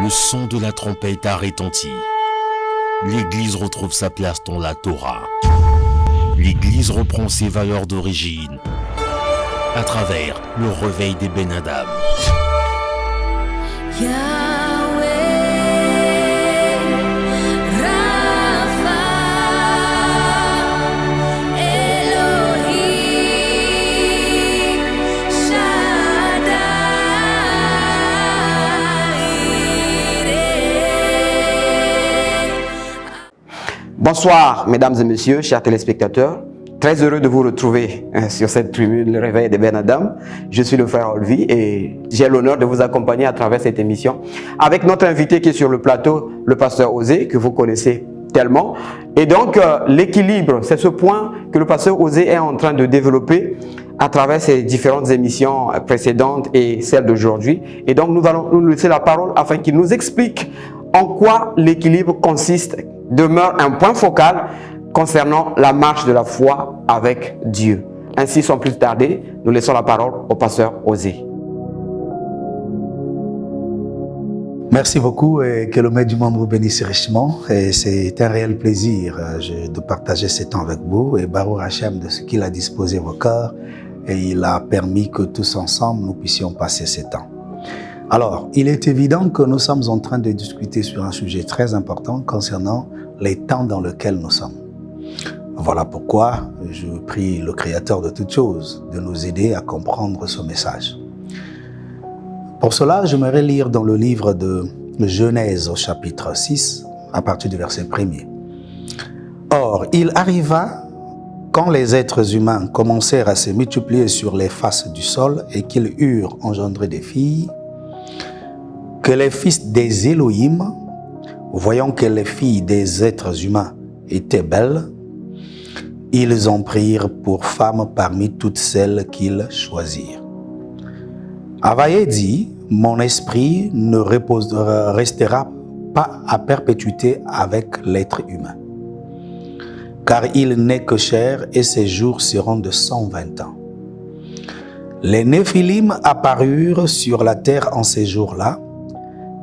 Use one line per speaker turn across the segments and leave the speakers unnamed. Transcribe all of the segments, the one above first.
Le son de la trompette a retenti. L'Église retrouve sa place dans la Torah. L'Église reprend ses valeurs d'origine à travers le réveil des Ben Adam.
Bonsoir, mesdames et messieurs, chers téléspectateurs. Très heureux de vous retrouver sur cette tribune, le réveil des Ben Adam. Je suis le frère Olvi et j'ai l'honneur de vous accompagner à travers cette émission avec notre invité qui est sur le plateau, le pasteur Osée, que vous connaissez tellement. Et donc, l'équilibre, c'est ce point que le pasteur Osée est en train de développer à travers ses différentes émissions précédentes et celles d'aujourd'hui. Et donc, nous allons nous laisser la parole afin qu'il nous explique en quoi l'équilibre consiste, demeure un point focal concernant la marche de la foi avec Dieu. Ainsi, sans plus tarder, nous laissons la parole au pasteur Osée.
Merci beaucoup et que le Maître du monde vous bénisse richement. Et c'est un réel plaisir de partager ce temps avec vous et Baruch Hashem de ce qu'il a disposé vos cœurs et il a permis que tous ensemble nous puissions passer ce temps. Alors, il est évident que nous sommes en train de discuter sur un sujet très important concernant les temps dans lesquels nous sommes. Voilà pourquoi je prie le Créateur de toutes choses de nous aider à comprendre ce message. Pour cela, j'aimerais lire dans le livre de Genèse au chapitre 6, à partir du verset 1er. Or, il arriva, quand les êtres humains commencèrent à se multiplier sur les faces du sol et qu'ils eurent engendré des filles, que les fils des Elohim, voyant que les filles des êtres humains étaient belles, ils en prirent pour femmes parmi toutes celles qu'ils choisirent. Havaïe dit, mon esprit ne restera pas à perpétuité avec l'être humain, car il n'est que chair et ses jours seront de 120 ans. Les Néphilim apparurent sur la terre en ces jours-là,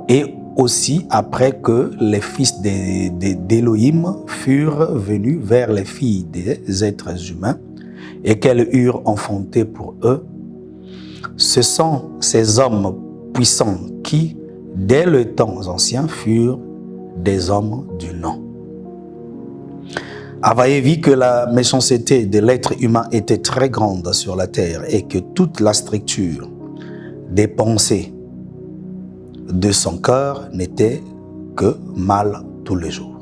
et aussi après que les fils d'Élohim furent venus vers les filles des êtres humains et qu'elles eurent enfanté pour eux, ce sont ces hommes puissants qui, dès le temps ancien, furent des hommes du nom. Havaïe vit que la méchanceté de l'être humain était très grande sur la terre et que toute la structure des pensées de son cœur n'était que mal tous les jours.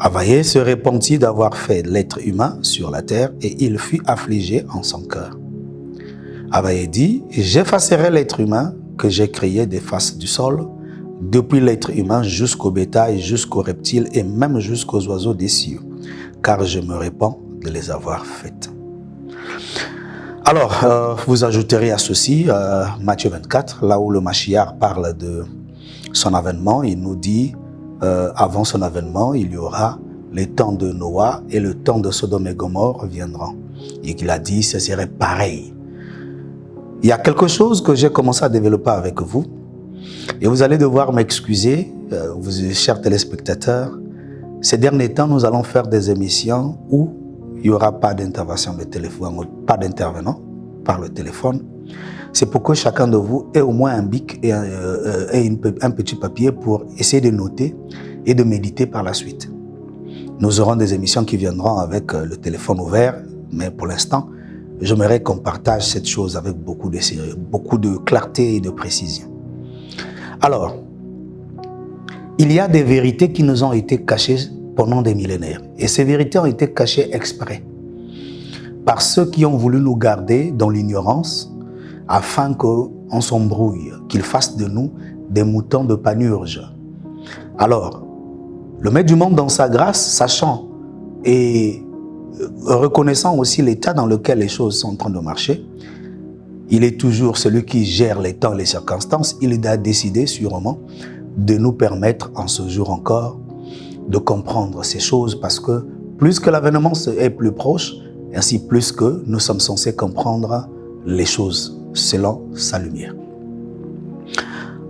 Havaïe se repentit d'avoir fait l'être humain sur la terre et il fut affligé en son cœur. Havaïe dit, j'effacerai l'être humain que j'ai créé des faces du sol, depuis l'être humain jusqu'au bétail, jusqu'aux reptiles et même jusqu'aux oiseaux des cieux, car je me répands de les avoir faites. Alors, vous ajouterez à ceci Matthieu 24, là où le Mashiach parle de son avènement. Il nous dit, avant son avènement, il y aura les temps de Noah et le temps de Sodome et Gomorrhe viendront. Et qu'il a dit, ce serait pareil. Il y a quelque chose que j'ai commencé à développer avec vous. Et vous allez devoir m'excuser, vous chers téléspectateurs. Ces derniers temps, nous allons faire des émissions où il n'y aura pas d'intervention de téléphone, pas d'intervenant par le téléphone. C'est pour que chacun de vous ait au moins un bic et un petit papier pour essayer de noter et de méditer par la suite. Nous aurons des émissions qui viendront avec le téléphone ouvert, mais pour l'instant, j'aimerais qu'on partage cette chose avec beaucoup de sérieux, beaucoup de clarté et de précision. Alors, il y a des vérités qui nous ont été cachées pendant des millénaires. Et ces vérités ont été cachées exprès par ceux qui ont voulu nous garder dans l'ignorance afin qu'on s'embrouille, qu'ils fassent de nous des moutons de panurge. Alors, le Maître du monde dans sa grâce, sachant et reconnaissant aussi l'état dans lequel les choses sont en train de marcher, il est toujours celui qui gère les temps et les circonstances. Il a décidé sûrement de nous permettre en ce jour encore de comprendre ces choses parce que plus que l'avènement est plus proche, ainsi plus que nous sommes censés comprendre les choses selon sa lumière.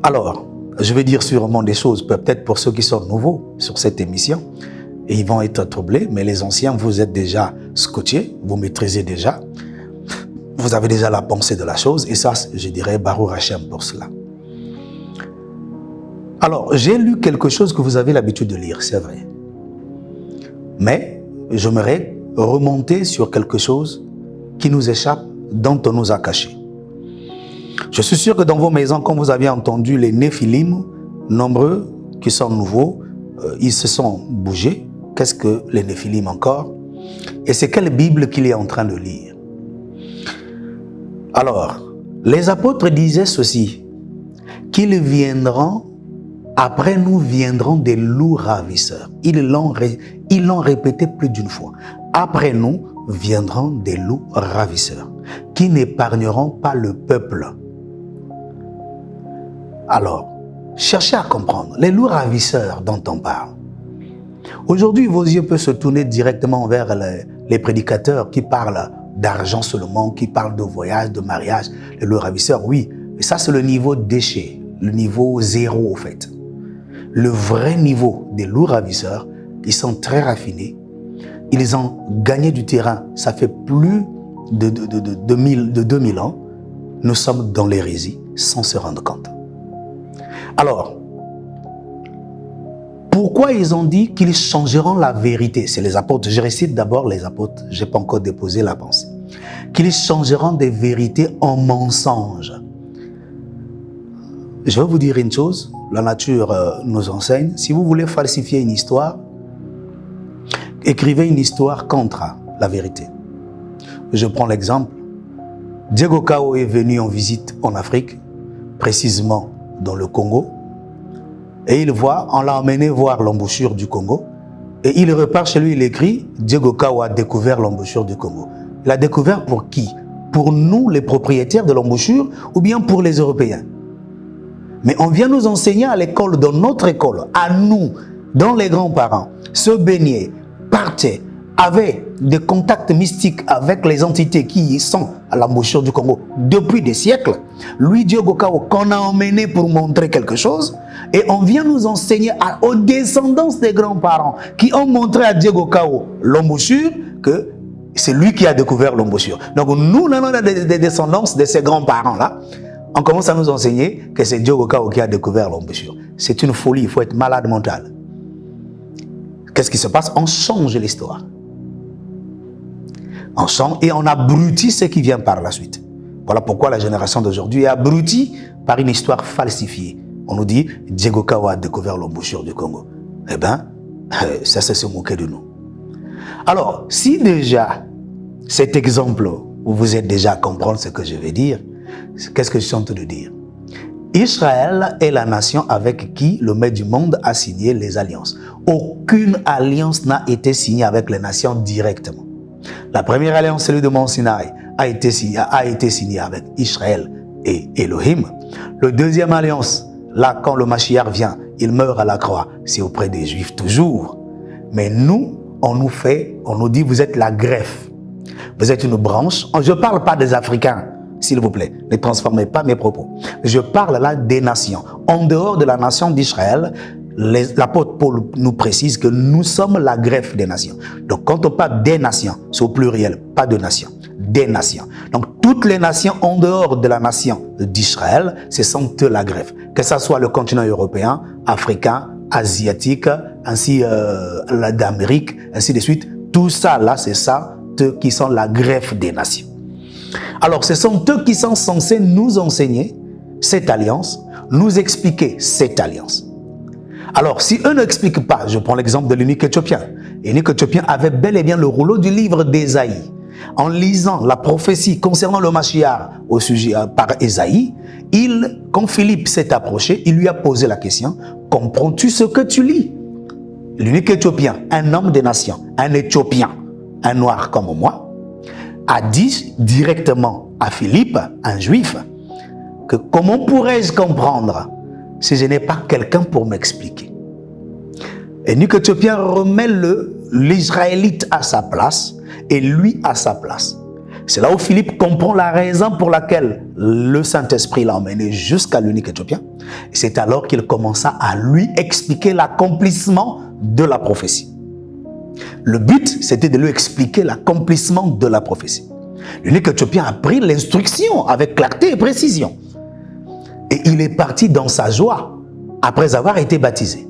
Alors, je vais dire sûrement des choses, peut-être pour ceux qui sont nouveaux sur cette émission, et ils vont être troublés, mais les anciens, vous êtes déjà scotchés, vous maîtrisez déjà, vous avez déjà la pensée de la chose, et ça, je dirais Baruch Hashem pour cela. Alors, j'ai lu quelque chose que vous avez l'habitude de lire, c'est vrai. Mais j'aimerais remonter sur quelque chose qui nous échappe, dont on nous a caché. Je suis sûr que dans vos maisons, quand vous avez entendu les Néphilim, nombreux qui sont nouveaux, ils se sont bougés. Qu'est-ce que les Néphilim encore? Et c'est quelle Bible qu'il est en train de lire? Alors, les apôtres disaient ceci, qu'ils viendront, après nous viendront des loups ravisseurs. Ils l'ont répété plus d'une fois. Après nous viendront des loups ravisseurs, qui n'épargneront pas le peuple. Alors, cherchez à comprendre, les loups ravisseurs dont on parle. Aujourd'hui, vos yeux peuvent se tourner directement vers les prédicateurs qui parlent d'argent seulement, qui parlent de voyage, de mariage. Les loups ravisseurs, oui, mais ça c'est le niveau déchet, le niveau zéro au fait. Le vrai niveau des loups ravisseurs, ils sont très raffinés. Ils ont gagné du terrain, ça fait plus de 2000 ans. Nous sommes dans l'hérésie sans se rendre compte. Alors, pourquoi ils ont dit qu'ils changeront la vérité? C'est les apôtres. Je récite d'abord les apôtres. Je n'ai pas encore déposé la pensée. Qu'ils changeront des vérités en mensonges. Je vais vous dire une chose. La nature nous enseigne. Si vous voulez falsifier une histoire, écrivez une histoire contre la vérité. Je prends l'exemple. Diego Cao est venu en visite en Afrique, précisément dans le Congo. Et on l'a emmené voir l'embouchure du Congo. Et il repart chez lui, il écrit, Diego Cao a découvert l'embouchure du Congo. Il a découvert pour qui? Pour nous, les propriétaires de l'embouchure, ou bien pour les Européens? Mais on vient nous enseigner à l'école, dans notre école, à nous, dans les grands-parents, se baigner, partir, avaient des contacts mystiques avec les entités qui sont à l'embouchure du Congo depuis des siècles. Lui, Diego Cao, qu'on a emmené pour montrer quelque chose, et on vient nous enseigner aux descendants des grands-parents qui ont montré à Diego Cao l'embouchure que c'est lui qui a découvert l'embouchure. Donc nous, des descendants de ces grands-parents-là, on commence à nous enseigner que c'est Diego Cao qui a découvert l'embouchure. C'est une folie, il faut être malade mental. Qu'est-ce qui se passe? On change l'histoire. On change et on abrutit ce qui vient par la suite. Voilà pourquoi la génération d'aujourd'hui est abrutie par une histoire falsifiée. On nous dit, Diego Cao a découvert l'embouchure du Congo. Eh bien, ça c'est se moquer de nous. Alors, si déjà, cet exemple, vous êtes déjà à comprendre ce que je vais dire, qu'est-ce que je suis en train de dire? Israël est la nation avec qui le maître du monde a signé les alliances. Aucune alliance n'a été signée avec les nations directement. La première alliance, celle de Mont Sinaï, a été signée avec Israël et Elohim. La deuxième alliance, là, quand le Mashiach vient, il meurt à la croix, c'est auprès des Juifs toujours. Mais nous, on nous dit, vous êtes la greffe. Vous êtes une branche. Je ne parle pas des Africains, s'il vous plaît. Ne transformez pas mes propos. Je parle là des nations. En dehors de la nation d'Israël, l'apôtre Paul nous précise que nous sommes la greffe des nations. Donc quand on parle des nations, c'est au pluriel, pas de nations, des nations. Donc toutes les nations en dehors de la nation d'Israël, ce sont eux la greffe. Que ce soit le continent européen, africain, asiatique, ainsi d'Amérique, ainsi de suite. Tout ça là, c'est ça, eux qui sont la greffe des nations. Alors ce sont eux qui sont censés nous enseigner cette alliance, nous expliquer cette alliance. Alors, si eux n'expliquent pas, je prends l'exemple de l'eunuque éthiopien. L'eunuque éthiopien avait bel et bien le rouleau du livre d'Ésaïe. En lisant la prophétie concernant le Mashiach au sujet par Ésaïe, quand Philippe s'est approché, il lui a posé la question, comprends-tu ce que tu lis? L'eunuque éthiopien, un homme des nations, un Éthiopien, un noir comme moi, a dit directement à Philippe, un juif, que comment pourrais-je comprendre si je n'ai pas quelqu'un pour m'expliquer? Et l'eunuque éthiopien remet l'Israélite à sa place et lui à sa place. C'est là où Philippe comprend la raison pour laquelle le Saint-Esprit l'a emmené jusqu'à l'eunuque éthiopien. C'est alors qu'il commença à lui expliquer l'accomplissement de la prophétie. Le but, c'était de lui expliquer l'accomplissement de la prophétie. L'eunuque éthiopien a pris l'instruction avec clarté et précision. Et il est parti dans sa joie après avoir été baptisé.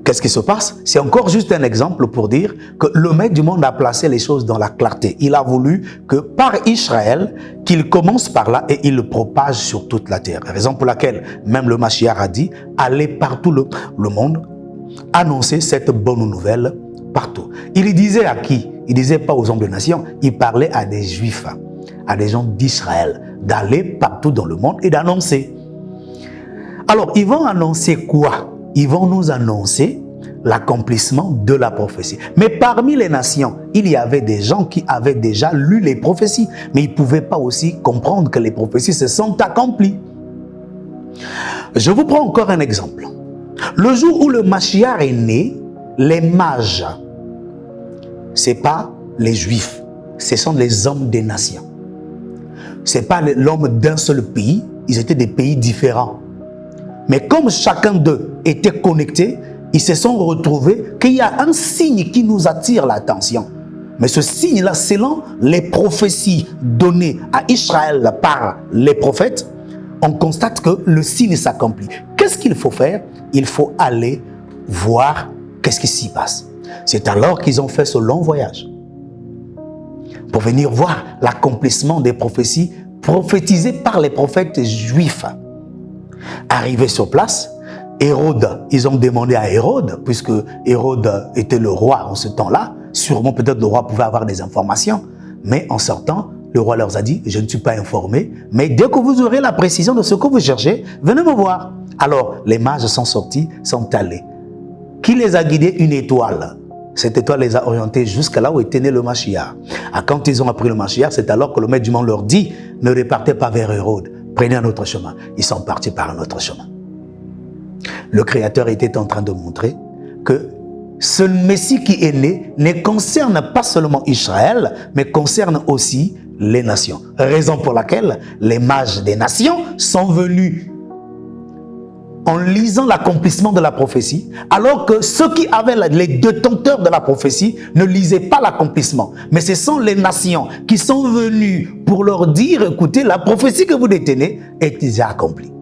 Qu'est-ce qui se passe? C'est encore juste un exemple pour dire que le Maître du monde a placé les choses dans la clarté. Il a voulu que par Israël, qu'il commence par là et il le propage sur toute la terre. Raison pour laquelle même le Mashiach a dit, allez partout le monde, annoncer cette bonne nouvelle partout. Il disait à qui? Il ne disait pas aux hommes de nation, il parlait à des Juifs, à des gens d'Israël, d'aller partout dans le monde et d'annoncer. Alors, ils vont annoncer quoi? Ils vont nous annoncer l'accomplissement de la prophétie. Mais parmi les nations, il y avait des gens qui avaient déjà lu les prophéties, mais ils ne pouvaient pas aussi comprendre que les prophéties se sont accomplies. Je vous prends encore un exemple. Le jour où le Mashiach est né, les mages, ce n'est pas les Juifs, ce sont les hommes des nations. Ce n'est pas l'homme d'un seul pays, ils étaient des pays différents. Mais comme chacun d'eux était connecté, ils se sont retrouvés qu'il y a un signe qui nous attire l'attention. Mais ce signe-là, selon les prophéties données à Israël par les prophètes, on constate que le signe s'accomplit. Qu'est-ce qu'il faut faire? Il faut aller voir qu'est-ce qui s'y passe. C'est alors qu'ils ont fait ce long voyage pour venir voir l'accomplissement des prophéties prophétisées par les prophètes juifs. Arrivés sur place, Hérode, ils ont demandé à Hérode, puisque Hérode était le roi en ce temps-là, sûrement peut-être le roi pouvait avoir des informations, mais en sortant, le roi leur a dit, je ne suis pas informé, mais dès que vous aurez la précision de ce que vous cherchez, venez me voir. Alors, les mages sont sortis, sont allés. Qui les a guidés? Une étoile. Cette étoile les a orientés jusqu'à là où était né le Mashiach. Quand ils ont appris le Mashiach, c'est alors que le Maître du monde leur dit, ne repartez pas vers Hérode, prenez un autre chemin. Ils sont partis par un autre chemin. Le Créateur était en train de montrer que ce Messie qui est né ne concerne pas seulement Israël, mais concerne aussi les nations. Raison pour laquelle les mages des nations sont venus en lisant l'accomplissement de la prophétie, alors que ceux qui avaient les détenteurs de la prophétie ne lisaient pas l'accomplissement. Mais ce sont les nations qui sont venues pour leur dire, écoutez, la prophétie que vous détenez est déjà accomplie.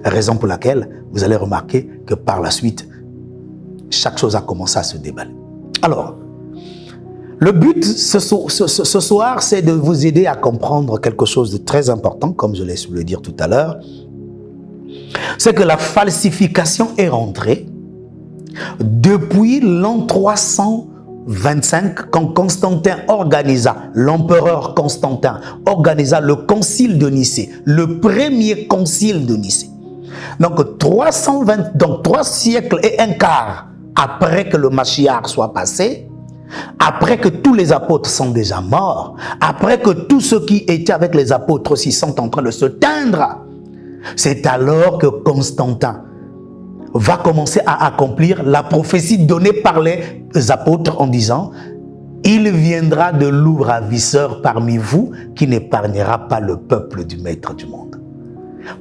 Raison pour laquelle vous allez remarquer que par la suite, chaque chose a commencé à se déballer. Alors, le but ce soir, c'est de vous aider à comprendre quelque chose de très important, comme je l'ai su le dire tout à l'heure. C'est que la falsification est rentrée depuis l'an 325, quand Constantin organisa, l'empereur Constantin organisa le concile de Nicée, le premier concile de Nicée. Donc 3 siècles et un quart après que le Mashiach soit passé, après que tous les apôtres sont déjà morts, après que tous ceux qui étaient avec les apôtres aussi sont en train de se teindre, c'est alors que Constantin va commencer à accomplir la prophétie donnée par les apôtres en disant « Il viendra de lourds ravisseurs parmi vous qui n'épargnera pas le peuple du Maître du monde. »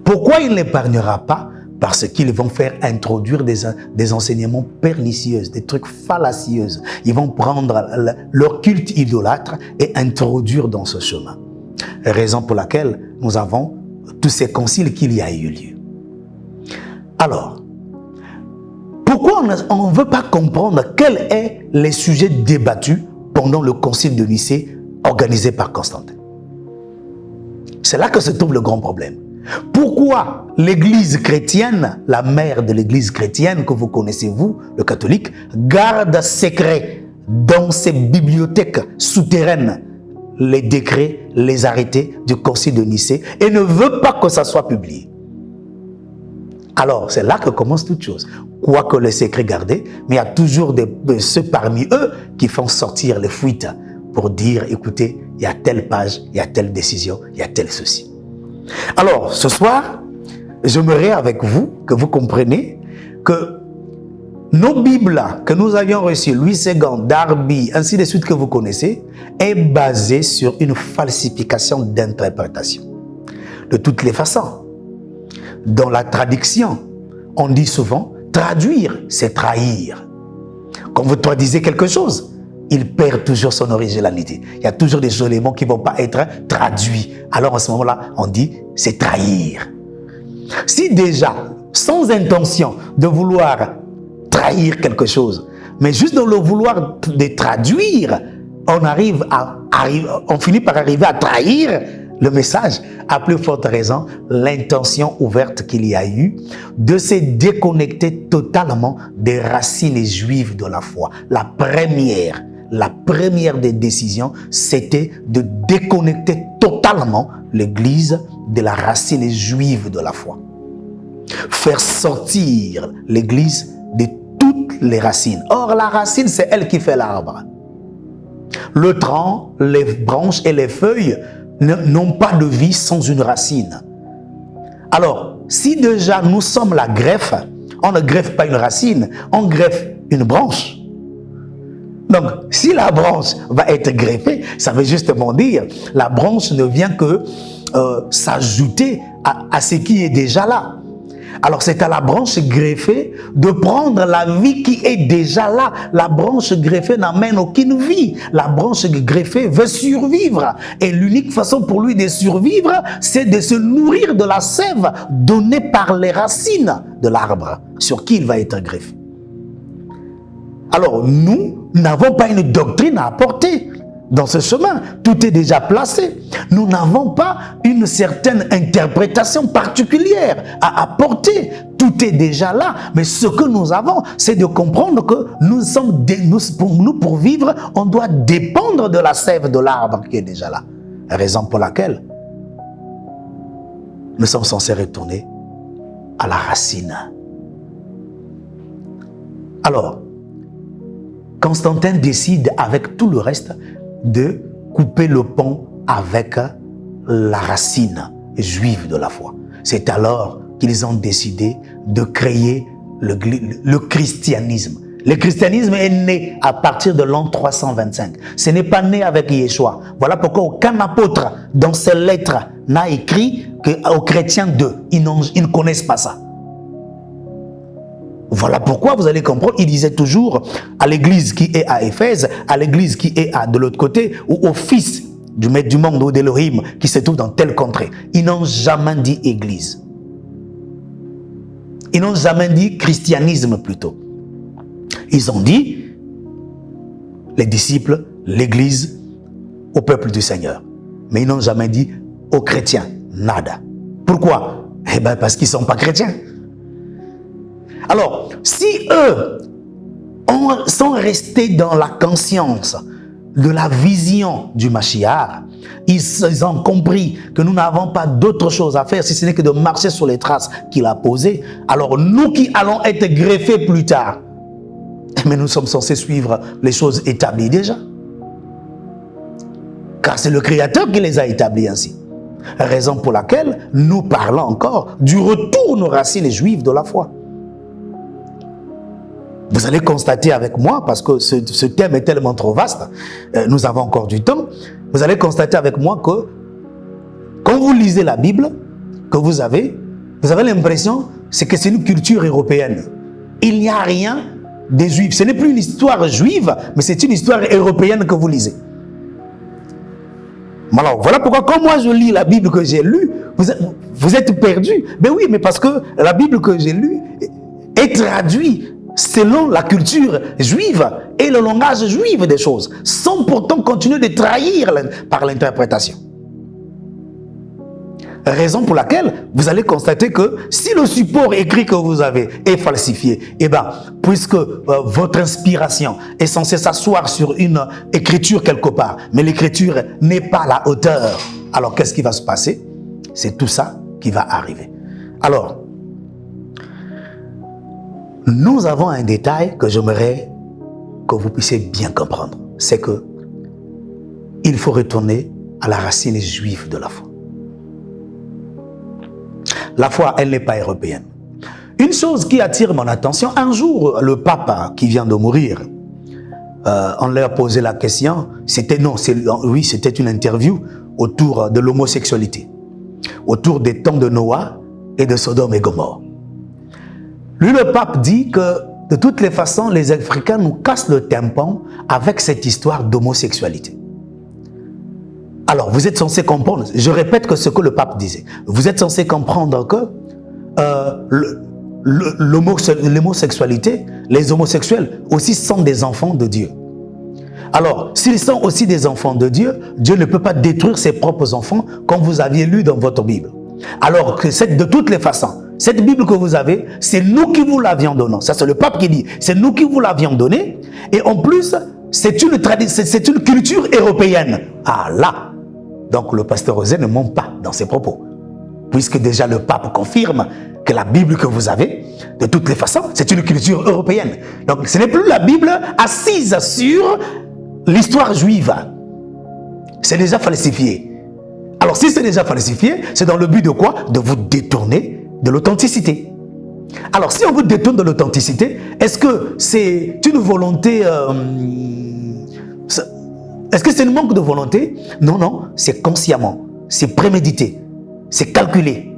Pourquoi il n'épargnera pas? Parce qu'ils vont faire introduire des enseignements pernicieux, des trucs fallacieux. Ils vont prendre leur culte idolâtre et introduire dans ce chemin. Raison pour laquelle nous avons tous ces conciles qu'il y a eu lieu. Alors, pourquoi on ne veut pas comprendre quels sont les sujets débattus pendant le concile de Nicée organisé par Constantin? C'est là que se trouve le grand problème. Pourquoi l'Église chrétienne, la mère de l'Église chrétienne que vous connaissez vous, le catholique, garde secret dans ses bibliothèques souterraines les décrets, les arrêtés du concile de Nicée et ne veut pas que ça soit publié? Alors, c'est là que commence toute chose. Quoique les secrets gardés, mais il y a toujours ceux parmi eux qui font sortir les fuites pour dire, écoutez, il y a telle page, il y a telle décision, il y a tel ceci. Alors, ce soir, j'aimerais avec vous que vous compreniez que nos Bibles que nous avions reçues, Louis II, Darby, ainsi de suite que vous connaissez, est basée sur une falsification d'interprétation. De toutes les façons, dans la traduction, on dit souvent, traduire, c'est trahir. Quand vous traduisez quelque chose, il perd toujours son originalité. Il y a toujours des éléments qui ne vont pas être traduits. Alors à ce moment-là, on dit, c'est trahir. Si déjà, sans intention de vouloir trahir quelque chose, mais juste dans le vouloir de traduire, on finit par arriver à trahir le message, à plus forte raison, l'intention ouverte qu'il y a eu de se déconnecter totalement des racines juives de la foi. La première des décisions, c'était de déconnecter totalement l'Église de la racine juive de la foi. Faire sortir l'Église de toutes les racines. Or, la racine, c'est elle qui fait l'arbre. Le tronc, les branches et les feuilles n'ont pas de vie sans une racine. Alors, si déjà nous sommes la greffe, on ne greffe pas une racine, on greffe une branche. Donc, si la branche va être greffée, ça veut justement dire la branche ne vient que s'ajouter à ce qui est déjà là. Alors, c'est à la branche greffée de prendre la vie qui est déjà là. La branche greffée n'amène aucune vie. La branche greffée veut survivre. Et l'unique façon pour lui de survivre, c'est de se nourrir de la sève donnée par les racines de l'arbre sur qui il va être greffé. Alors, nous n'avons pas une doctrine à apporter dans ce chemin. Tout est déjà placé. Nous n'avons pas une certaine interprétation particulière à apporter. Tout est déjà là. Mais ce que nous avons, c'est de comprendre que pour vivre, on doit dépendre de la sève de l'arbre qui est déjà là. Raison pour laquelle nous sommes censés retourner à la racine. Alors, Constantin décide avec tout le reste de couper le pont avec la racine juive de la foi. C'est alors qu'ils ont décidé de créer le christianisme. Le christianisme est né à partir de l'an 325. Ce n'est pas né avec Yeshua. Voilà pourquoi aucun apôtre dans ses lettres n'a écrit aux chrétiens d'eux. Ils ne connaissent pas ça. Voilà pourquoi vous allez comprendre, il disait toujours à l'église qui est à Éphèse, à l'église qui est de l'autre côté, ou au fils du maître du monde ou d'Élohim qui se trouve dans telle contrée. Ils n'ont jamais dit église. Ils n'ont jamais dit christianisme plutôt. Ils ont dit les disciples, l'église, au peuple du Seigneur. Mais ils n'ont jamais dit aux chrétiens, nada. Pourquoi? Eh bien parce qu'ils ne sont pas chrétiens. Alors, si eux sont restés dans la conscience de la vision du Mashiach, ils ont compris que nous n'avons pas d'autre chose à faire si ce n'est que de marcher sur les traces qu'il a posées. Alors nous qui allons être greffés plus tard, mais nous sommes censés suivre les choses établies déjà. Car c'est le Créateur qui les a établies ainsi. Raison pour laquelle nous parlons encore du retour aux racines juives de la foi. Vous allez constater avec moi, parce que ce thème est tellement trop vaste, nous avons encore du temps, vous allez constater avec moi que quand vous lisez la Bible, que vous avez l'impression que c'est une culture européenne. Il n'y a rien des Juifs. Ce n'est plus une histoire juive, mais c'est une histoire européenne que vous lisez. Alors, voilà pourquoi quand moi je lis la Bible que j'ai lue, vous êtes perdus. Ben oui, mais parce que la Bible que j'ai lue est traduite selon la culture juive et le langage juif des choses, sans pourtant continuer de trahir par l'interprétation. Raison pour laquelle vous allez constater que si le support écrit que vous avez est falsifié, eh bien, puisque votre inspiration est censée s'asseoir sur une écriture quelque part, mais l'écriture n'est pas à la hauteur, alors qu'est-ce qui va se passer? C'est tout ça qui va arriver. Alors, nous avons un détail que j'aimerais que vous puissiez bien comprendre. C'est que il faut retourner à la racine juive de la foi. La foi, elle n'est pas européenne. une chose qui attire mon attention, un jour, le pape qui vient de mourir, on leur a posé la question, c'était une interview autour de l'homosexualité, autour des temps de Noah et de Sodome et Gomorrhe. Lui, le pape dit que de toutes les façons, les Africains nous cassent le tympan avec cette histoire d'homosexualité. Alors, vous êtes censé comprendre, je répète que ce que le pape disait, vous êtes censé comprendre que l'homosexualité, les homosexuels aussi sont des enfants de Dieu. Alors, s'ils sont aussi des enfants de Dieu, Dieu ne peut pas détruire ses propres enfants comme vous aviez lu dans votre Bible. Alors que de toutes les façons, cette Bible que vous avez, c'est nous qui vous l'avions donnée. Ça, c'est le pape qui dit, c'est nous qui vous l'avions donnée. Et en plus, c'est une culture européenne. Ah là, donc le pasteur Osé ne ment pas dans ses propos. Puisque déjà le pape confirme que la Bible que vous avez, de toutes les façons, c'est une culture européenne. Donc ce n'est plus la Bible assise sur l'histoire juive. C'est déjà falsifié. Alors si c'est déjà falsifié, c'est dans le but de quoi? De vous détourner de l'authenticité. Alors si on vous détourne de l'authenticité, est-ce que c'est une volonté... est-ce que c'est un manque de volonté? Non, non, c'est consciemment, c'est prémédité, c'est calculé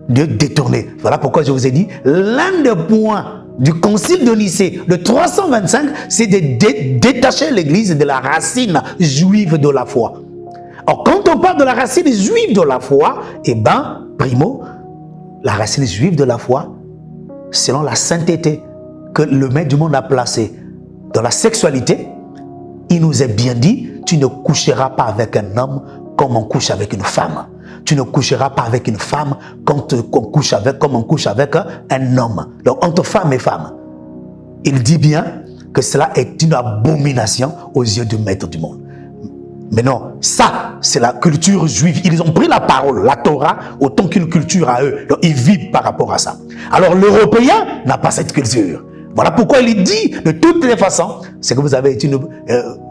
de détourner. Voilà pourquoi je vous ai dit, l'un des points du concile de Nicée de 325, c'est de détacher l'Église de la racine juive de la foi. Alors, quand on parle de la racine juive de la foi, eh bien, primo, la racine juive de la foi, selon la sainteté que le Maître du monde a placée dans la sexualité, il nous est bien dit, tu ne coucheras pas avec un homme comme on couche avec une femme. Tu ne coucheras pas avec une femme comme on couche avec un homme. Donc, entre femme et femme. Il dit bien que cela est une abomination aux yeux du Maître du monde. Mais non, ça, c'est la culture juive. Ils ont pris la parole, la Torah, autant qu'une culture à eux. Donc, ils vivent par rapport à ça. Alors, l'Européen n'a pas cette culture. Voilà pourquoi il dit, de toutes les façons, c'est que vous avez une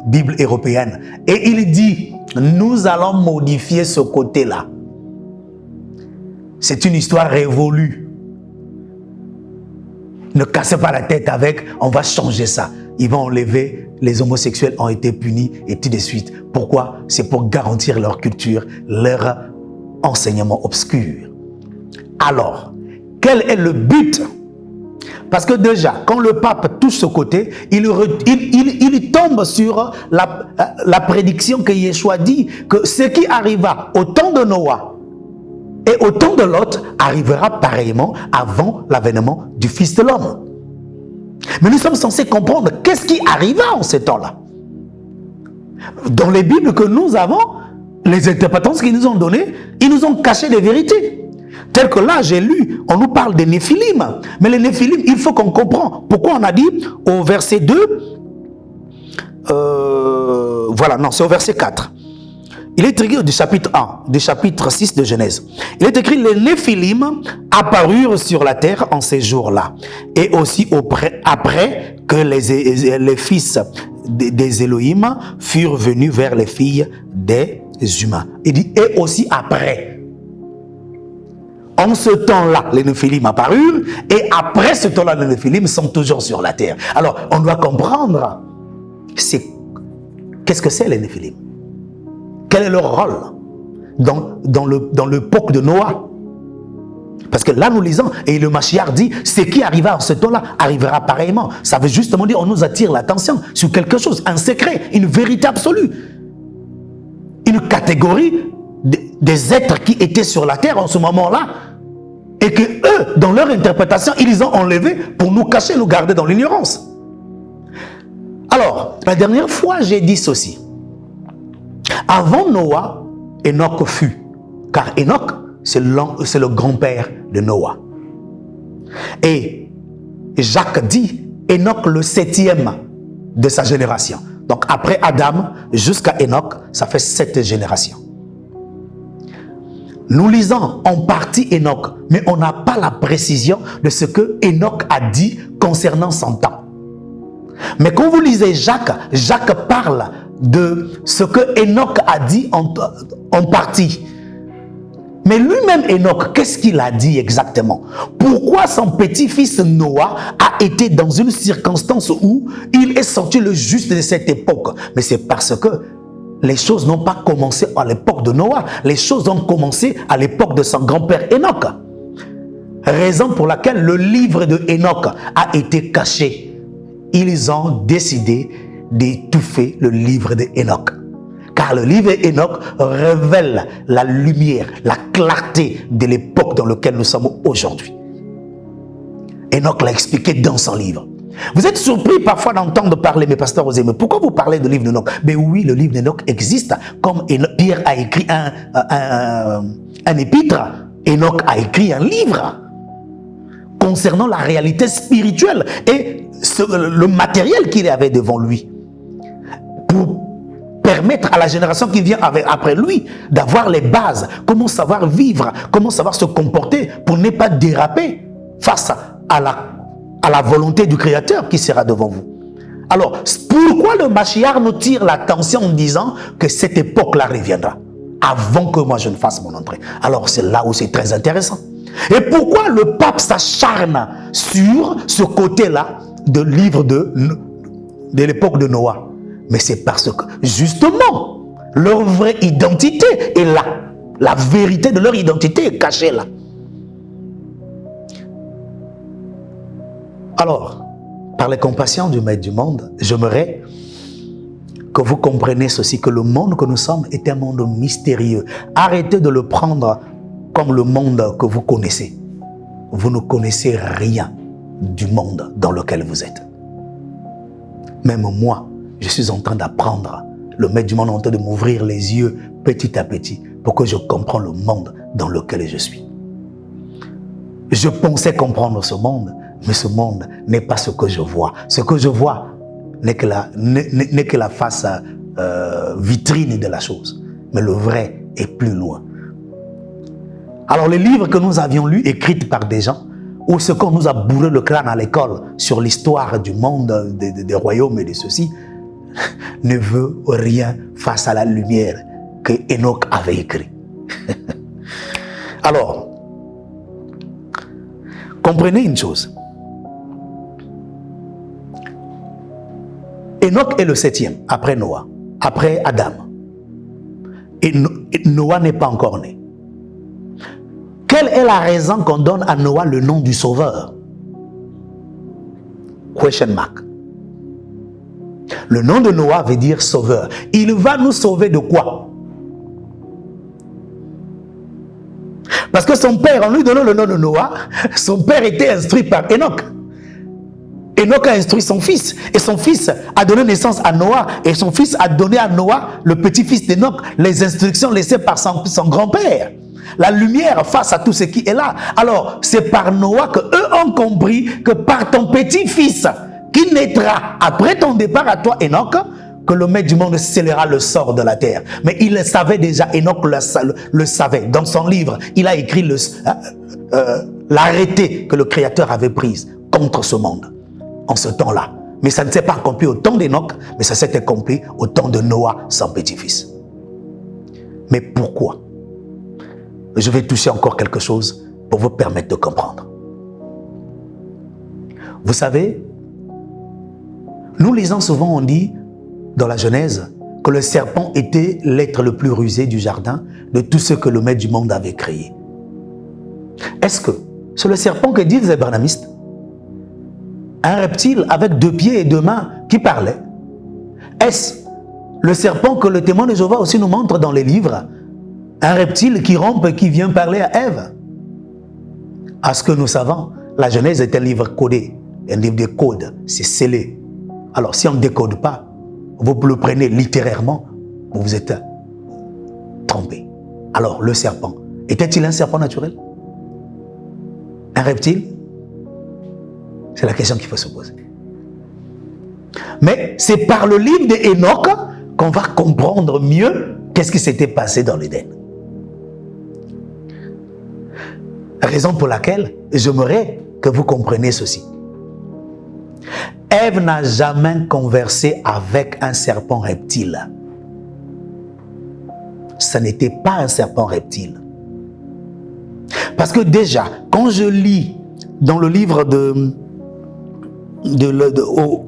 Bible européenne. Et il dit, nous allons modifier ce côté-là. C'est une histoire révolue. Ne cassez pas la tête avec, on va changer ça. Ils vont enlever, les homosexuels ont été punis et tout de suite. Pourquoi? C'est pour garantir leur culture, leur enseignement obscur. Alors, quel est le but? Parce que déjà, quand le pape touche ce côté, il tombe sur la prédiction que Yeshua dit que ce qui arriva au temps de Noah et au temps de Lot arrivera pareillement avant l'avènement du Fils de l'homme. Mais nous sommes censés comprendre qu'est-ce qui arriva en ces temps-là. Dans les Bibles que nous avons, les interprétants qu'ils nous ont données, ils nous ont caché des vérités. Tel que là, j'ai lu, on nous parle des Néphilim. Mais les Néphilim, il faut qu'on comprenne. Pourquoi on a dit au verset 2, voilà, non, c'est au verset 4. Il est écrit du chapitre 1, du chapitre 6 de Genèse. Il est écrit, les Néphilim apparurent sur la terre en ces jours-là. Et aussi après que les fils des Elohim furent venus vers les filles des humains. Il dit, et aussi après. En ce temps-là, les Néphilim apparurent, et après ce temps-là, les Néphilim sont toujours sur la terre. Alors, on doit comprendre, qu'est-ce que c'est les Néphilim? Quel est leur rôle dans l'époque de Noah? Parce que là, nous lisons, et le Mashiach dit, ce qui arriva en ce temps-là arrivera pareillement. Ça veut justement dire, on nous attire l'attention sur quelque chose, un secret, une vérité absolue. Une catégorie des êtres qui étaient sur la terre en ce moment-là, et que eux, dans leur interprétation, ils les ont enlevés pour nous cacher, nous garder dans l'ignorance. Alors, la dernière fois, j'ai dit ceci. Avant Noah, Enoch fut, car Enoch, c'est le grand-père de Noah. Et Jacques dit, Enoch le 7e de sa génération. Donc après Adam jusqu'à Enoch, ça fait 7 générations. Nous lisons en partie Enoch, mais on n'a pas la précision de ce que Enoch a dit concernant son temps. Mais quand vous lisez Jacques, Jacques parle de ce que Enoch a dit en partie. Mais lui-même, Enoch, qu'est-ce qu'il a dit exactement? Pourquoi son petit-fils Noah a été dans une circonstance où il est sorti le juste de cette époque? Mais c'est parce que les choses n'ont pas commencé à l'époque de Noah. Les choses ont commencé à l'époque de son grand-père Enoch. Raison pour laquelle le livre de Enoch a été caché. Ils ont décidé d'étouffer le livre de Enoch. Car le livre d'Enoch révèle la lumière, la clarté de l'époque dans laquelle nous sommes aujourd'hui. Enoch l'a expliqué dans son livre. Vous êtes surpris parfois d'entendre parler, mais pasteur Osé, mais pourquoi vous parlez du livre d'Enoch? Mais oui, le livre d'Enoch existe. Comme Pierre a écrit un épître, Enoch a écrit un livre concernant la réalité spirituelle et le matériel qu'il avait devant lui. Pour permettre à la génération qui vient après lui d'avoir les bases, comment savoir vivre, comment savoir se comporter pour ne pas déraper face à la volonté du Créateur qui sera devant vous. Alors, pourquoi le Mashiach nous tire l'attention en disant que cette époque-là reviendra avant que moi je ne fasse mon entrée? Alors, c'est là où c'est très intéressant. Et pourquoi le pape s'acharne sur ce côté-là de livre de l'époque de Noah? Mais c'est parce que, justement, leur vraie identité est là. La vérité de leur identité est cachée là. Alors, par les compassions du Maître du monde, j'aimerais que vous compreniez ceci, que le monde que nous sommes est un monde mystérieux. Arrêtez de le prendre comme le monde que vous connaissez. Vous ne connaissez rien du monde dans lequel vous êtes. Même moi, je suis en train d'apprendre. Le Maître du monde est en train de m'ouvrir les yeux petit à petit pour que je comprenne le monde dans lequel je suis. Je pensais comprendre ce monde, mais ce monde n'est pas ce que je vois. Ce que je vois n'est que la face vitrine de la chose. Mais le vrai est plus loin. Alors les livres que nous avions lus, écrits par des gens, ou ce qu'on nous a bourré le crâne à l'école sur l'histoire du monde, des royaumes et de ceci, ne veut rien face à la lumière que Enoch avait écrit. Alors, comprenez une chose. Enoch est le 7e, après Noah, après Adam. Et Noah n'est pas encore né. Quelle est la raison qu'on donne à Noah le nom du sauveur? Question mark. Le nom de Noah veut dire sauveur. Il va nous sauver de quoi? Parce que son père, en lui donnant le nom de Noah, son père était instruit par Enoch. Enoch a instruit son fils. Et son fils a donné naissance à Noah. Et son fils a donné à Noah, le petit-fils d'Enoch, les instructions laissées par son grand-père. La lumière face à tout ce qui est là. Alors, c'est par Noah qu'eux ont compris que par ton petit-fils qui naîtra après ton départ à toi, Enoch, que le Maître du monde scellera le sort de la terre. Mais il le savait déjà, Enoch le savait. Dans son livre, il a écrit l'arrêté que le Créateur avait pris contre ce monde en ce temps-là. Mais ça ne s'est pas accompli au temps d'Enoch, mais ça s'est accompli au temps de Noah, son petit-fils. Mais pourquoi? Je vais toucher encore quelque chose pour vous permettre de comprendre. Vous savez, nous lisons souvent, on dit, dans la Genèse, que le serpent était l'être le plus rusé du jardin de tout ce que le Maître du monde avait créé. Est-ce que c'est le serpent que disent les barnamistes? Un reptile avec 2 pieds et 2 mains qui parlait? Est-ce le serpent que le témoin de Jéhovah aussi nous montre dans les livres? Un reptile qui rompe et qui vient parler à Ève? À ce que nous savons, la Genèse est un livre codé, un livre de code, c'est scellé. Alors si on ne décode pas, vous le prenez littérairement, vous vous êtes trompé. Alors le serpent, était-il un serpent naturel? Un reptile? C'est la question qu'il faut se poser. Mais c'est par le livre d'Enoch qu'on va comprendre mieux qu'est-ce qui s'était passé dans l'Éden. Raison pour laquelle j'aimerais que vous compreniez ceci. Ève n'a jamais conversé avec un serpent reptile. Ce n'était pas un serpent reptile. Parce que déjà, quand je lis dans le livre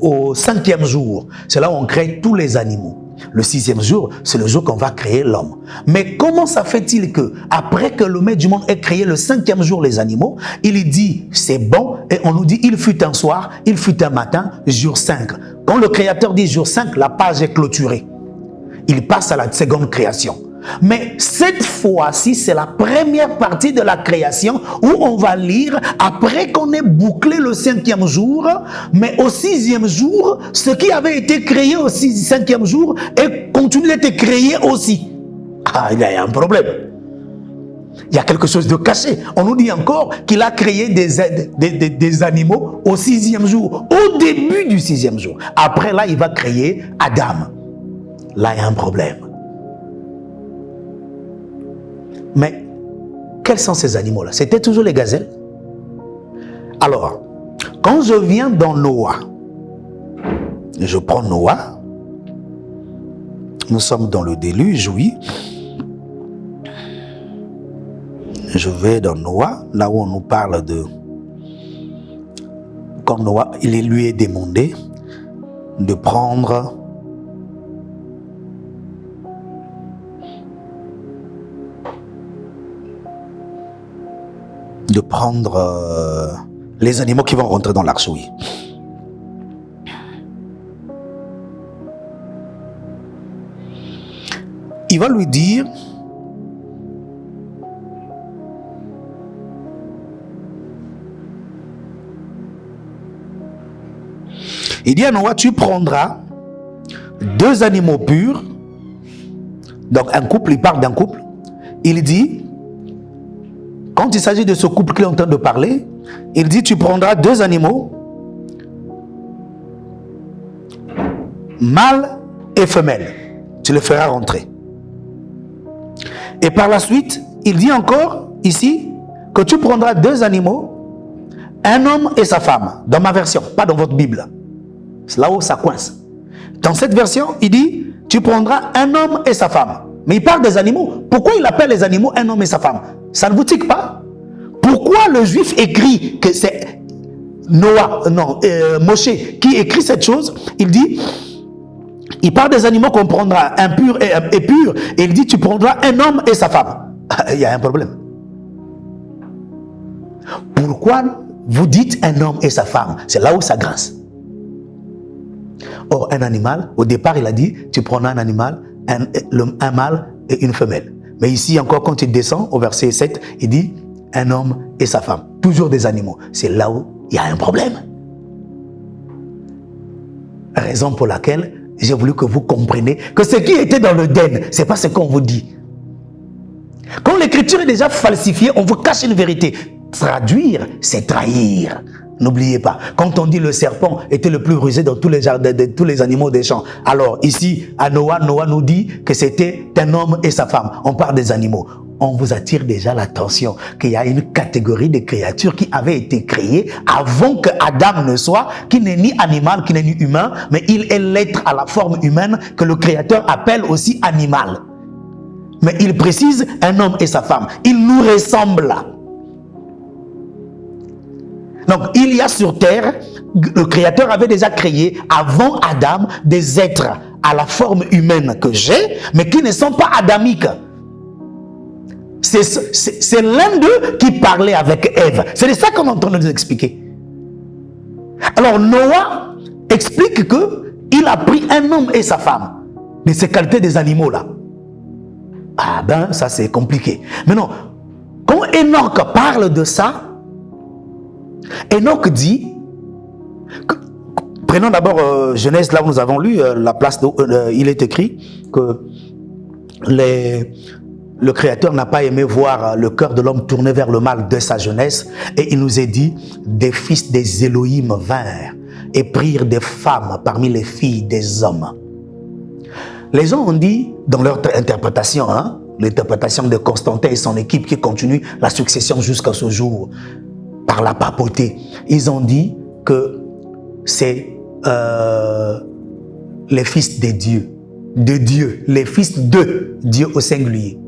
au 5e jour, c'est là où on crée tous les animaux. Le 6e jour, c'est le jour qu'on va créer l'homme. Mais comment ça fait-il que, après que le Maître du monde ait créé le 5e jour les animaux, il dit c'est bon, et on nous dit il fut un soir, il fut un matin, jour 5. Quand le Créateur dit jour 5, la page est clôturée. Il passe à la seconde création. Mais cette fois-ci, c'est la première partie de la création où on va lire, après qu'on ait bouclé le 5e jour, mais au 6e jour, ce qui avait été créé au 5e jour et continue d'être créé aussi. Ah, il y a un problème. Il y a quelque chose de caché. On nous dit encore qu'il a créé des animaux au 6e jour, au début du 6e jour. Après là, il va créer Adam. Là, il y a un problème. Mais quels sont ces animaux-là? C'était toujours les gazelles. Alors, quand je viens dans Noah, je prends Noah, nous sommes dans le déluge, oui. Je vais dans Noah, là où on nous parle de... Quand Noah, il lui est demandé de prendre... les animaux qui vont rentrer dans l'arche, oui. Il va lui dire, il dit à Noah, tu prendras 2 animaux purs, donc un couple, il parle d'un couple, il dit, quand il s'agit de ce couple qu'il est en train de parler, il dit, tu prendras 2 animaux, mâle et femelle. Tu les feras rentrer. Et par la suite, il dit encore ici que tu prendras 2 animaux, un homme et sa femme. Dans ma version, pas dans votre Bible. C'est là où ça coince. Dans cette version, il dit, tu prendras un homme et sa femme. Mais il parle des animaux. Pourquoi il appelle les animaux un homme et sa femme? Ça ne vous tique pas? Pourquoi le juif écrit que c'est Moshe qui écrit cette chose? Il dit, il parle des animaux qu'on prendra, impurs et purs, et il dit, tu prendras un homme et sa femme. Il y a un problème. Pourquoi vous dites un homme et sa femme? C'est là où ça grince. Or, un animal, au départ, il a dit, tu prendras un animal, un mâle et une femelle. Mais ici encore, quand il descend au verset 7, il dit un homme et sa femme. Toujours des animaux. C'est là où il y a un problème. Raison pour laquelle j'ai voulu que vous compreniez que ce qui était dans le den, ce n'est pas ce qu'on vous dit. Quand l'écriture est déjà falsifiée, on vous cache une vérité. Traduire, c'est trahir. N'oubliez pas, quand on dit le serpent était le plus rusé dans tous les jardins, de tous les animaux des champs, alors ici, à Noah nous dit que c'était un homme et sa femme. On parle des animaux. On vous attire déjà l'attention qu'il y a une catégorie de créatures qui avait été créée avant que Adam ne soit, qui n'est ni animal, qui n'est ni humain, mais il est l'être à la forme humaine que le Créateur appelle aussi animal. Mais il précise un homme et sa femme. Il nous ressemble. Donc, il y a sur terre, le Créateur avait déjà créé, avant Adam, des êtres à la forme humaine que j'ai, mais qui ne sont pas adamiques. C'est l'un d'eux qui parlait avec Ève. C'est de ça qu'on est en train de nous expliquer. Alors, Noah explique qu'il a pris un homme et sa femme, de ces qualités des animaux-là. Ah ben, ça c'est compliqué. Maintenant, quand Enoch parle de ça, Enoch dit, prenons d'abord Genèse, là où nous avons lu, la place où il est écrit que le Créateur n'a pas aimé voir le cœur de l'homme tourné vers le mal de sa jeunesse, et il nous est dit, des fils des Élohim vinrent et prirent des femmes parmi les filles des hommes. Les gens ont dit, dans leur interprétation, l'interprétation de Constantin et son équipe qui continue la succession jusqu'à ce jour, par la papauté, ils ont dit que c'est les fils des dieux, de Dieu, les fils de Dieu au singulier.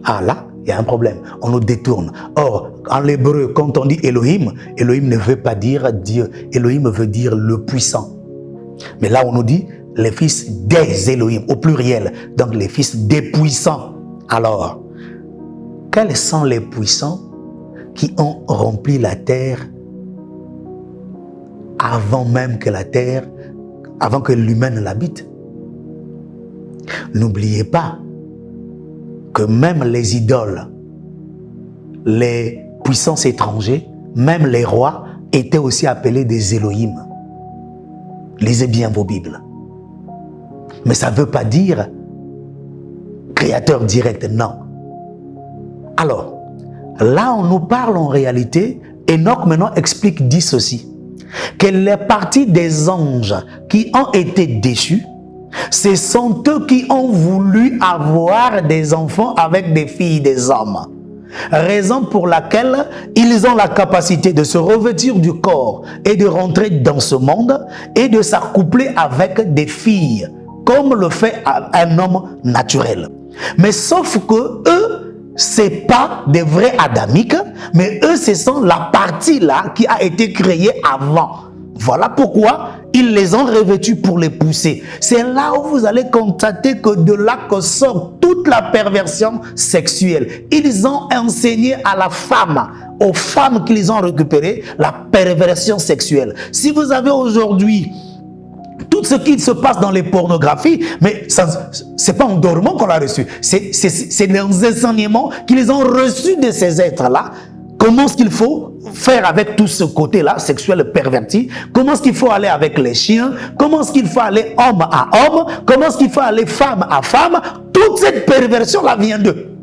Ah là, il y a un problème. On nous détourne. Or, en l'hébreu, quand on dit Elohim, Elohim ne veut pas dire Dieu. Elohim veut dire le puissant. Mais là, on nous dit les fils des Elohim, au pluriel. Donc, les fils des puissants. Alors, quels sont les puissants qui ont rempli la terre avant même que la terre, avant que l'humain ne l'habite? N'oubliez pas que même les idoles, les puissances étrangères, même les rois étaient aussi appelés des Elohim. Lisez bien vos Bibles. Mais ça ne veut pas dire créateur direct, non. Alors, là on nous parle en réalité, Enoch maintenant dit ceci, que les parties des anges qui ont été déchus, ce sont eux qui ont voulu avoir des enfants avec des filles des hommes. Raison pour laquelle ils ont la capacité de se revêtir du corps et de rentrer dans ce monde et de s'accoupler avec des filles, comme le fait un homme naturel. Mais sauf que eux, c'est pas des vrais adamiques, mais eux, ce sont la partie là qui a été créée avant. Voilà pourquoi ils les ont revêtus pour les pousser. C'est là où vous allez constater que de là que sort toute la perversion sexuelle. Ils ont enseigné à la femme, aux femmes qu'ils ont récupérées, la perversion sexuelle. Si vous avez aujourd'hui tout ce qui se passe dans les pornographies, mais c'est pas en dormant qu'on l'a reçu. C'est des enseignements qu'ils ont reçus de ces êtres-là. Comment est-ce qu'il faut faire avec tout ce côté-là, sexuel perverti? Comment est-ce qu'il faut aller avec les chiens? Comment est-ce qu'il faut aller homme à homme? Comment est-ce qu'il faut aller femme à femme? Toute cette perversion-là vient d'eux.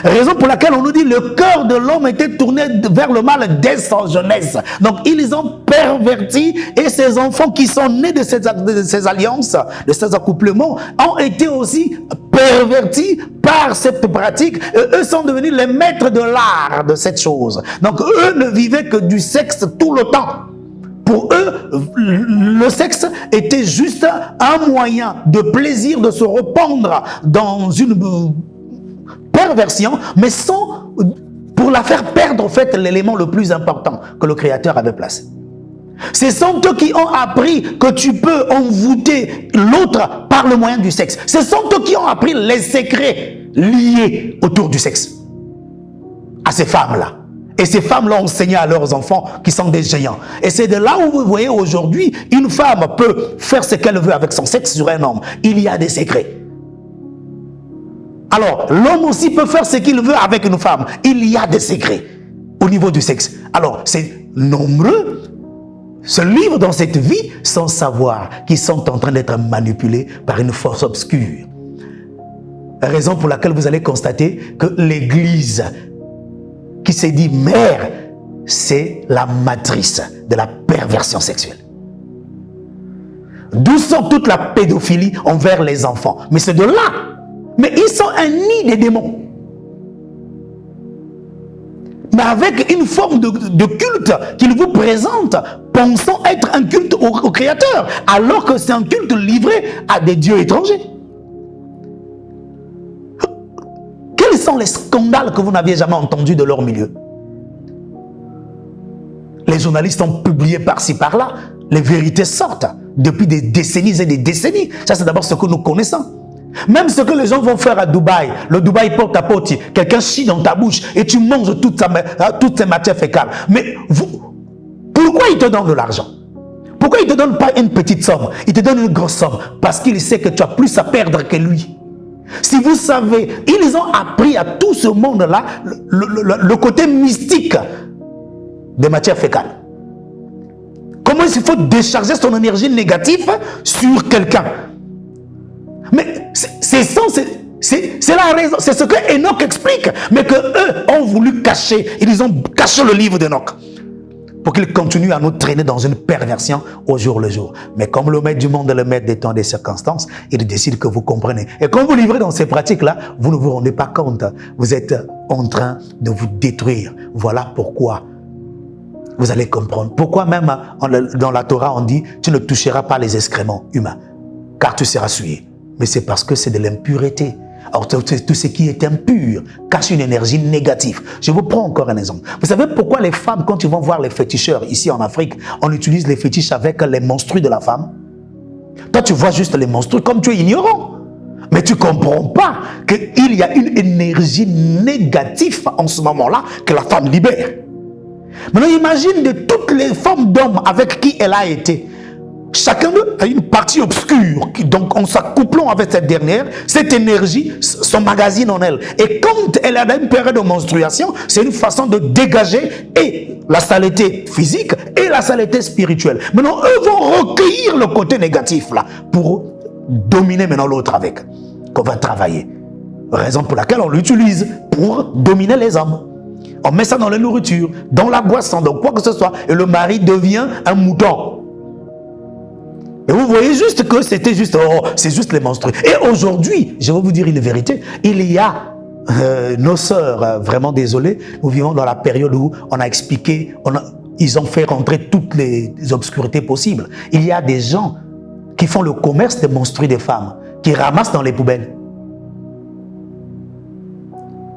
Raison pour laquelle on nous dit le cœur de l'homme était tourné vers le mal dès sa jeunesse. Donc ils ont perverti, et ces enfants qui sont nés de ces alliances, de ces accouplements, ont été aussi pervertis par cette pratique. Eux sont devenus les maîtres de l'art de cette chose. Donc eux ne vivaient que du sexe tout le temps. Pour eux, le sexe était juste un moyen de plaisir, de se répandre dans une perversion, mais sans, pour la faire perdre en fait l'élément le plus important que le Créateur avait placé. Ce sont eux qui ont appris que tu peux envoûter l'autre par le moyen du sexe. Ce sont eux qui ont appris les secrets liés autour du sexe à ces femmes-là. Et ces femmes-là ont enseigné à leurs enfants qui sont des géants. Et c'est de là où vous voyez aujourd'hui, une femme peut faire ce qu'elle veut avec son sexe sur un homme. Il y a des secrets. Alors, l'homme aussi peut faire ce qu'il veut avec une femme. Il y a des secrets au niveau du sexe. Alors, c'est nombreux se livrent dans cette vie sans savoir qu'ils sont en train d'être manipulés par une force obscure. Raison pour laquelle vous allez constater que l'Église qui s'est dit mère, c'est la matrice de la perversion sexuelle. D'où sort toute la pédophilie envers les enfants? Mais c'est de là. Mais ils sont un nid des démons. Mais avec une forme de culte qu'ils vous présentent, pensant être un culte au Créateur, alors que c'est un culte livré à des dieux étrangers. Quels sont les scandales que vous n'aviez jamais entendus de leur milieu? Les journalistes ont publié par-ci par-là, les vérités sortent depuis des décennies et des décennies. Ça, c'est d'abord ce que nous connaissons. Même ce que les gens vont faire à Dubaï, le Dubaï porte à porte, quelqu'un chie dans ta bouche et tu manges toutes ces matières fécales. Mais pourquoi il te donne de l'argent? Pourquoi il ne te donne pas une petite somme? Il te donne une grosse somme parce qu'il sait que tu as plus à perdre que lui. Si vous savez, ils ont appris à tout ce monde-là le côté mystique des matières fécales. Comment il faut décharger son énergie négative sur quelqu'un? Mais c'est la raison, c'est ce que Enoch explique, mais que eux ont voulu cacher. Ils ont caché le livre d'Enoch pour qu'il continue à nous traîner dans une perversion au jour le jour. Mais comme le maître du monde est le maître des temps et des circonstances, il décide que vous comprenez. Et quand vous livrez dans ces pratiques-là, vous ne vous rendez pas compte. Vous êtes en train de vous détruire. Voilà pourquoi vous allez comprendre. Pourquoi même dans la Torah on dit « Tu ne toucheras pas les excréments humains, car tu seras souillé ». Mais c'est parce que c'est de l'impureté. Alors, tout ce qui est impur cache une énergie négative. Je vous prends encore un exemple. Vous savez pourquoi les femmes, quand ils vont voir les féticheurs ici en Afrique, on utilise les fétiches avec les menstrues de la femme? Toi, tu vois juste les menstrues comme tu es ignorant. Mais tu ne comprends pas qu'il y a une énergie négative en ce moment-là que la femme libère. Maintenant, imagine de toutes les femmes d'hommes avec qui elle a été. Chacun d'eux a une partie obscure. Donc, en s'accouplant avec cette dernière, cette énergie s'emmagasine en elle. Et quand elle a une période de menstruation, c'est une façon de dégager et la saleté physique et la saleté spirituelle. Maintenant, eux vont recueillir le côté négatif là pour dominer maintenant l'autre avec, qu'on va travailler. Raison pour laquelle on l'utilise pour dominer les hommes. On met ça dans la nourriture, dans la boisson, dans quoi que ce soit, et le mari devient un mouton. Et vous voyez juste que c'était juste, c'est juste les menstrues. Et aujourd'hui, je vais vous dire une vérité, il y a nos sœurs, vraiment désolées, nous vivons dans la période où on a expliqué, ils ont fait rentrer toutes les obscurités possibles. Il y a des gens qui font le commerce des menstrues des femmes, qui ramassent dans les poubelles.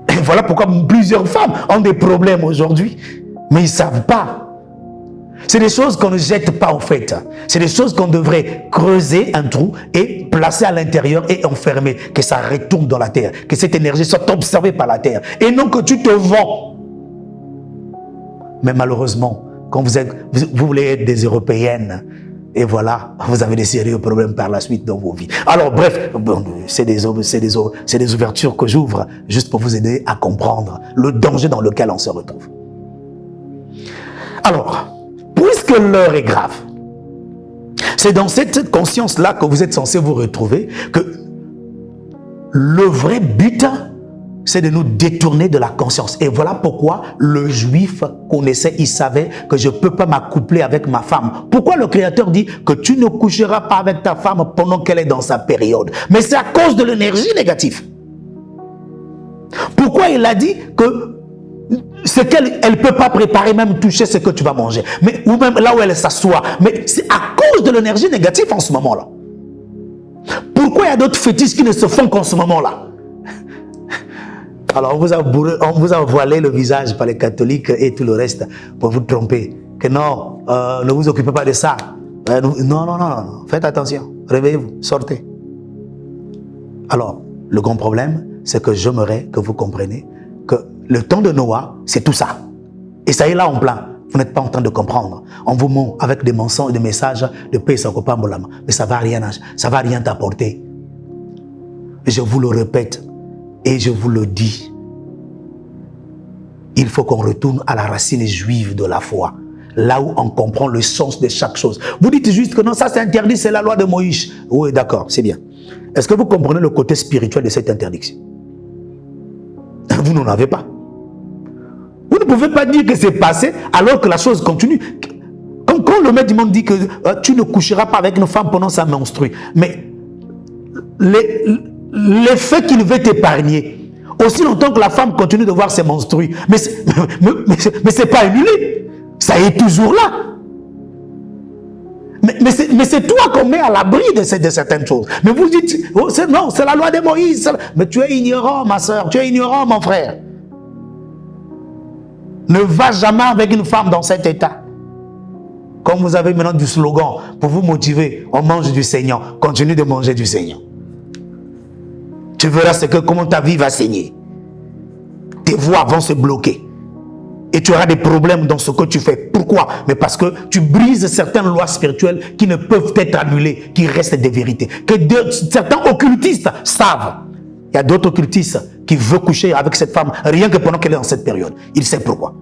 Et voilà pourquoi plusieurs femmes ont des problèmes aujourd'hui, mais ils ne savent pas. C'est des choses qu'on ne jette pas en fait. C'est des choses qu'on devrait creuser un trou et placer à l'intérieur et enfermer, que ça retourne dans la terre, que cette énergie soit observée par la terre. Et non que tu te vends. Mais malheureusement, quand vous voulez être des Européennes, et voilà, vous avez des sérieux problèmes par la suite dans vos vies. Alors bref, c'est des ouvertures que j'ouvre juste pour vous aider à comprendre le danger dans lequel on se retrouve. Alors, puisque l'heure est grave, c'est dans cette conscience-là que vous êtes censé vous retrouver que le vrai but, c'est de nous détourner de la conscience. Et voilà pourquoi le juif connaissait, il savait que je ne peux pas m'accoupler avec ma femme. Pourquoi le Créateur dit que tu ne coucheras pas avec ta femme pendant qu'elle est dans sa période? Mais c'est à cause de l'énergie négative. Pourquoi il a dit que c'est qu'elle ne peut pas préparer, même toucher ce que tu vas manger, mais, ou même là où elle s'assoit. Mais c'est à cause de l'énergie négative en ce moment-là. Pourquoi il y a d'autres fétiches qui ne se font qu'en ce moment-là? Alors, on vous a voilé le visage par les catholiques et tout le reste pour vous tromper. Que non, ne vous occupez pas de ça. Non. Faites attention. Réveillez-vous. Sortez. Alors, le grand problème, c'est que j'aimerais que vous compreniez que le temps de Noah, c'est tout ça. Et ça est là en plein. Vous n'êtes pas en train de comprendre. On vous ment avec des mensonges, des messages de paix, mais ça ne va rien t'apporter. Je vous le répète. Et je vous le dis, il faut qu'on retourne à la racine juive de la foi, là où on comprend le sens de chaque chose. Vous dites juste que non, ça c'est interdit, c'est la loi de Moïse. Oui, d'accord, c'est bien. Est-ce que vous comprenez le côté spirituel de cette interdiction? Vous n'en avez pas. Vous ne pouvez pas dire que c'est passé alors que la chose continue. Quand le maître du monde dit que tu ne coucheras pas avec une femme pendant sa menstrue, mais l'effet qu'il veut t'épargner, aussi longtemps que la femme continue de voir ses menstrues, mais c'est pas annulé, ça est toujours là. Mais c'est toi qu'on met à l'abri de certaines choses. Mais vous dites, oh, non, c'est la loi de Moïse. Mais tu es ignorant, ma soeur, tu es ignorant, mon frère. Ne va jamais avec une femme dans cet état. Comme vous avez maintenant du slogan pour vous motiver, on mange du saignant, continue de manger du saignant. Tu verras comment ta vie va saigner. Tes voies vont se bloquer. Et tu auras des problèmes dans ce que tu fais. Pourquoi? Mais parce que tu brises certaines lois spirituelles qui ne peuvent être annulées, qui restent des vérités. Certains occultistes savent. Il y a d'autres occultistes qui veulent coucher avec cette femme rien que pendant qu'elle est dans cette période. Il sait pourquoi.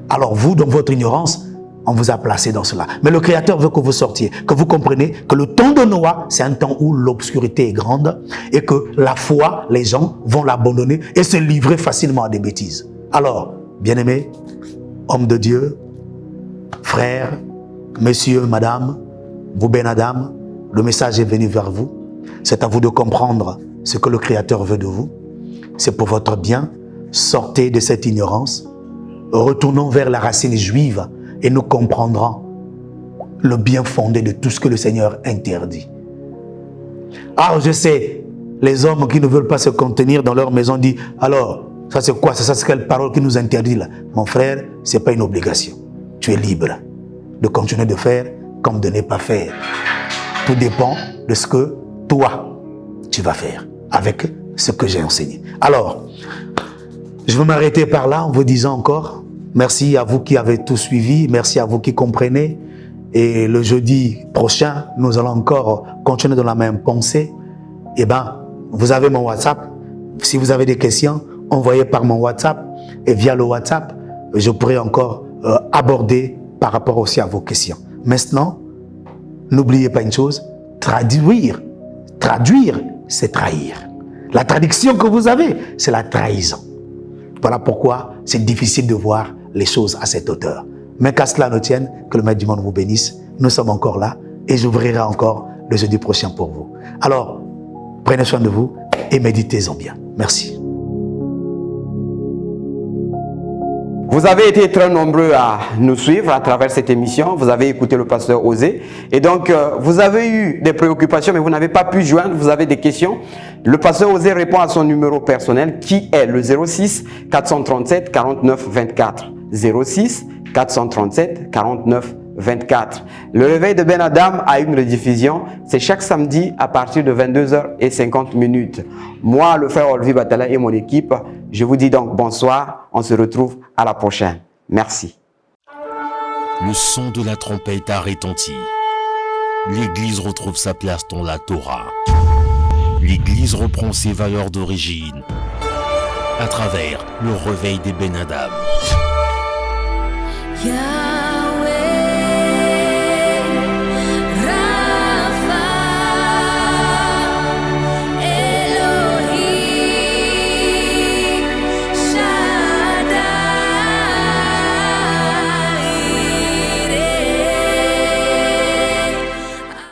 Alors vous, dans votre ignorance, on vous a placé dans cela. Mais le Créateur veut que vous sortiez, que vous compreniez que le temps de Noah, c'est un temps où l'obscurité est grande et que la foi, les gens vont l'abandonner et se livrer facilement à des bêtises. Alors, bien-aimés, hommes de Dieu, frères, messieurs, madame, vous Ben Adam, le message est venu vers vous. C'est à vous de comprendre ce que le Créateur veut de vous. C'est pour votre bien. Sortez de cette ignorance. Retournons vers la racine juive et nous comprendrons le bien fondé de tout ce que le Seigneur interdit. Alors je sais, les hommes qui ne veulent pas se contenir dans leur maison disent « Alors, ça c'est quoi? C'est quelle parole qui nous interdit là ?» Mon frère, ce n'est pas une obligation. Tu es libre de continuer de faire comme de ne pas faire. Tout dépend de ce que toi, tu vas faire avec ce que j'ai enseigné. Alors, je vais m'arrêter par là en vous disant encore merci à vous qui avez tout suivi, merci à vous qui comprenez. Et le jeudi prochain, nous allons encore continuer dans la même pensée. Eh bien, vous avez mon WhatsApp. Si vous avez des questions, envoyez par mon WhatsApp. Et via le WhatsApp, je pourrai encore aborder par rapport aussi à vos questions. Maintenant, n'oubliez pas une chose, traduire, c'est trahir. La traduction que vous avez, c'est la trahison. Voilà pourquoi c'est difficile de voir les choses à cette hauteur. Mais qu'à cela ne tienne, que le Maître du monde vous bénisse. Nous sommes encore là et j'ouvrirai encore le jeudi prochain pour vous. Alors, prenez soin de vous et méditez-en bien. Merci.
Vous avez été très nombreux à nous suivre à travers cette émission. Vous avez écouté le pasteur Osée. Et donc, vous avez eu des préoccupations, mais vous n'avez pas pu joindre. Vous avez des questions. Le pasteur Osée répond à son numéro personnel qui est le 06 437 49 24. 06 437 49 24. Le réveil de Ben Adam a une rediffusion. C'est chaque samedi à partir de 22h50. Moi, le frère Olvi Batala et mon équipe, je vous dis donc bonsoir. On se retrouve à la prochaine. Merci.
Le son de la trompette a retenti. L'Église retrouve sa place dans la Torah. L'Église reprend ses valeurs d'origine à travers le réveil des Ben Adam.
Yeah.